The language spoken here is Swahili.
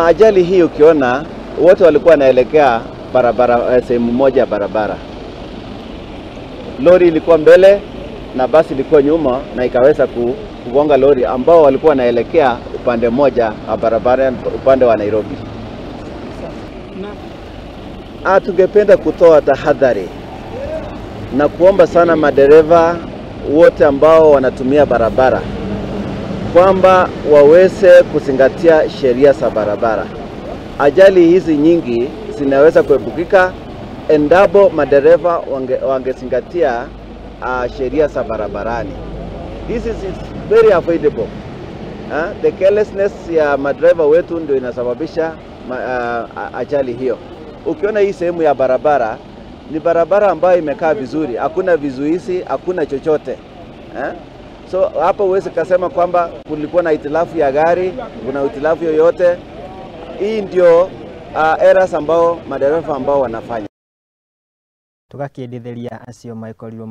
Ajali hii ukiona wote walikuwa wanaelekea barabara, sehemu moja ya barabara. Lori ilikuwa mbele na basi ilikuwa nyuma na ikaweza kugonga lori ambao walikuwa wanaelekea upande moja wa barabara, upande wa Nairobi. Tungependa kutoa tahadhari na kuomba sana madereva wote ambao wanatumia barabara kwamba waweze kuzingatia sheria za barabara. Ajali hizi nyingi zinaweza kuepukika endapo madereva wangezingatia sheria za barabarani. This is very avoidable. The carelessness ya madereva wetu ndio inasababisha ajali hiyo. Ukiona hii sehemu ya barabara ni barabara ambayo imekaa vizuri, hakuna vizuizi, hakuna chochote. So hapo uweze kusema kwamba kulikuwa na itilafu ya gari, kuna itilafu yoyote. Hii ndio errors ambao madereva ambao wanafanya. Tugakiendetheria acio maikorirwo